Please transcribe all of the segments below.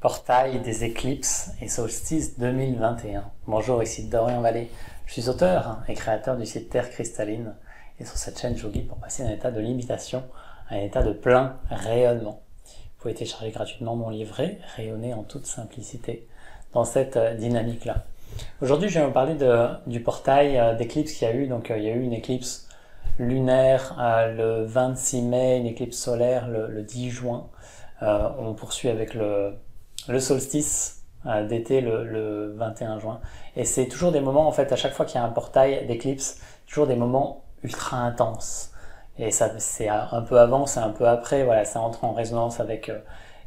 Portail des éclipses et solstices 2021. Bonjour, ici Dorian Vallée. Je suis auteur et créateur du site Terre Cristalline et sur cette chaîne je vous guide pour passer d'un état de limitation à un état de plein rayonnement. Vous pouvez télécharger gratuitement mon livret, Rayonner en toute simplicité, dans cette dynamique-là. Aujourd'hui, je vais vous parler du portail d'éclipse qu'il y a eu. Donc, il y a eu une éclipse lunaire le 26 mai, une éclipse solaire le 10 juin. On poursuit avec le solstice d'été le 21 juin. Et c'est toujours des moments, en fait, à chaque fois qu'il y a un portail d'éclipse, toujours des moments ultra intenses. Et ça, c'est un peu avant, c'est un peu après, voilà, ça entre en résonance avec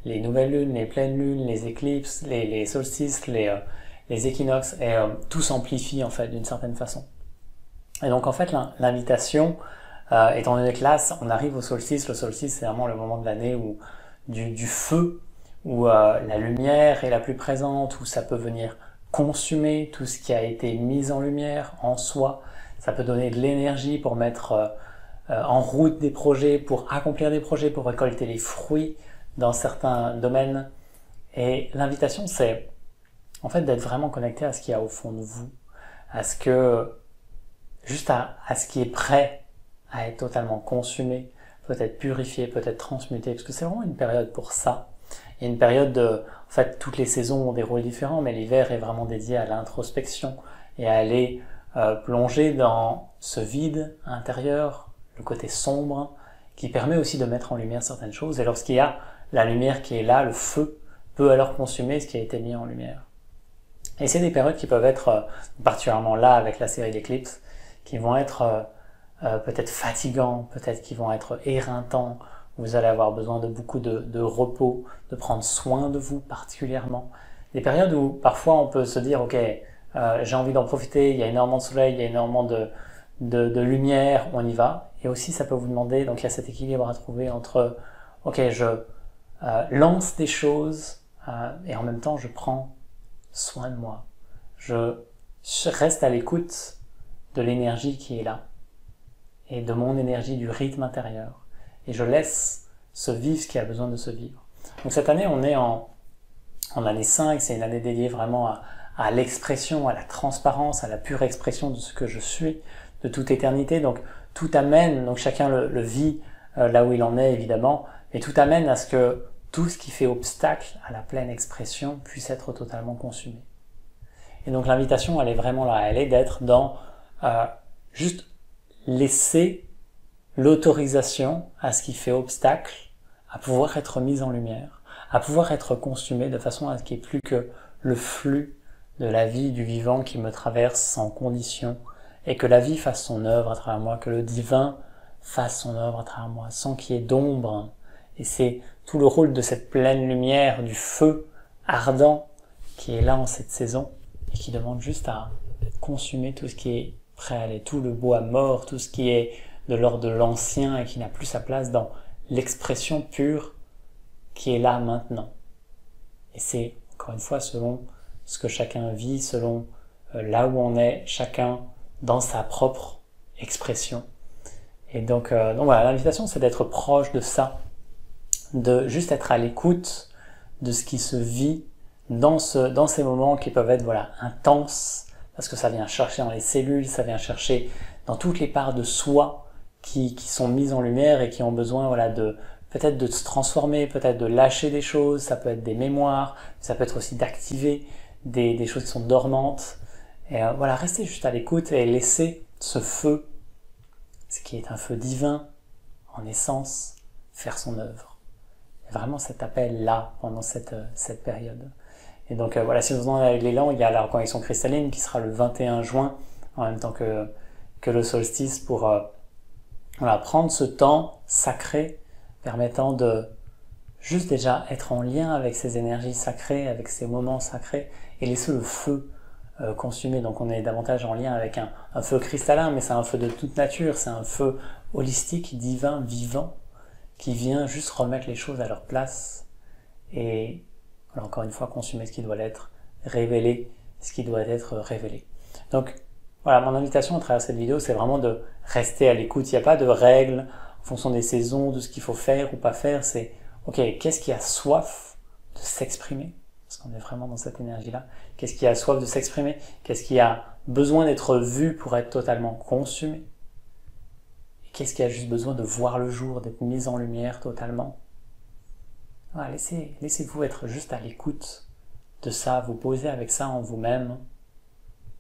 les nouvelles lunes, les pleines lunes, les éclipses, les solstices, les équinoxes, et tout s'amplifie, en fait, d'une certaine façon. Et donc, en fait, l'invitation, étant donné que là, on arrive au solstice, le solstice, c'est vraiment le moment de l'année où du feu, où la lumière est la plus présente, où ça peut venir consumer tout ce qui a été mis en lumière en soi. Ça peut donner de l'énergie pour mettre en route des projets, pour accomplir des projets, pour récolter les fruits dans certains domaines. Et l'invitation, c'est en fait d'être vraiment connecté à ce qu'il y a au fond de vous, à ce que, juste à ce qui est prêt à être totalement consumé, peut-être purifié, peut-être transmuté, parce que c'est vraiment une période pour ça. Il y a une période en fait, toutes les saisons ont des rôles différents, mais l'hiver est vraiment dédié à l'introspection et à aller plonger dans ce vide intérieur, le côté sombre, qui permet aussi de mettre en lumière certaines choses. Et lorsqu'il y a la lumière qui est là, le feu peut alors consumer ce qui a été mis en lumière. Et c'est des périodes qui peuvent être, particulièrement là avec la série d'éclipses, qui vont être peut-être fatigants, peut-être qui vont être éreintants. Vous allez avoir besoin de beaucoup de repos, de prendre soin de vous particulièrement. Des périodes où parfois on peut se dire, ok, j'ai envie d'en profiter, il y a énormément de soleil, il y a énormément de lumière, on y va. Et aussi ça peut vous demander, donc il y a cet équilibre à trouver entre, ok, je lance des choses et en même temps je prends soin de moi. Je reste à l'écoute de l'énergie qui est là et de mon énergie, du rythme intérieur. Et je laisse se vivre ce qui a besoin de se vivre. Donc cette année, on est en année 5, c'est une année dédiée vraiment à l'expression, à la transparence, à la pure expression de ce que je suis, de toute éternité. Donc tout amène, donc chacun le vit là où il en est évidemment, mais tout amène à ce que tout ce qui fait obstacle à la pleine expression puisse être totalement consumé. Et donc l'invitation, elle est vraiment là, elle est d'être dans juste laisser l'autorisation à ce qui fait obstacle à pouvoir être mis en lumière, à pouvoir être consumé de façon à ce qu'il n'y ait plus que le flux de la vie du vivant qui me traverse sans condition, et que la vie fasse son œuvre à travers moi, que le divin fasse son œuvre à travers moi, sans qu'il y ait d'ombre. Et c'est tout le rôle de cette pleine lumière, du feu ardent qui est là en cette saison, et qui demande juste à consumer tout ce qui est prêt à aller, tout le bois mort, tout ce qui est de l'ordre de l'ancien et qui n'a plus sa place dans l'expression pure qui est là maintenant. Et c'est, encore une fois, selon ce que chacun vit, selon là où on est, chacun dans sa propre expression. Et donc voilà, l'invitation, c'est d'être proche de ça, de juste être à l'écoute de ce qui se vit dans ces moments qui peuvent être voilà, intenses, parce que ça vient chercher dans les cellules, ça vient chercher dans toutes les parts de soi qui sont mises en lumière et qui ont besoin voilà, peut-être de se transformer, peut-être de lâcher des choses, ça peut être des mémoires, ça peut être aussi d'activer des choses qui sont dormantes. Et voilà, restez juste à l'écoute et laissez ce feu, ce qui est un feu divin en essence, faire son œuvre. Et vraiment cet appel-là pendant cette période. Et donc voilà, si vous en avez l'élan, il y a la reconnexion cristalline qui sera le 21 juin, en même temps que le solstice, pour voilà, prendre ce temps sacré permettant de juste déjà être en lien avec ces énergies sacrées, avec ces moments sacrés, et laisser le feu consumer. Donc on est davantage en lien avec un feu cristallin, mais c'est un feu de toute nature, c'est un feu holistique, divin, vivant, qui vient juste remettre les choses à leur place et voilà, encore une fois consumer ce qui doit l'être, révéler ce qui doit être révélé. Donc voilà, mon invitation à travers cette vidéo, c'est vraiment de rester à l'écoute. Il n'y a pas de règles en fonction des saisons, de ce qu'il faut faire ou pas faire. C'est, ok, qu'est-ce qui a soif de s'exprimer? parce qu'on est vraiment dans cette énergie-là. Qu'est-ce qui a soif de s'exprimer? Qu'est-ce qui a besoin d'être vu pour être totalement consumé? Et qu'est-ce qui a juste besoin de voir le jour, d'être mis en lumière totalement? Voilà, laissez-vous être juste à l'écoute de ça, vous poser avec ça en vous-même,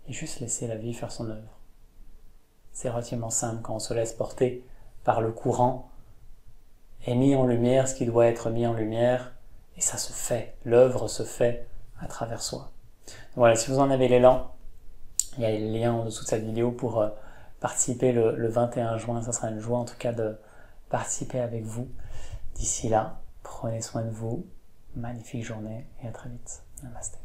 et juste laisser la vie faire son œuvre. C'est relativement simple quand on se laisse porter par le courant, et mis en lumière ce qui doit être mis en lumière, et ça se fait, l'œuvre se fait à travers soi. Donc voilà, si vous en avez l'élan, il y a les liens en dessous de cette vidéo pour participer le 21 juin, ça sera une joie en tout cas de participer avec vous. D'ici là, prenez soin de vous, magnifique journée et à très vite. Namasté.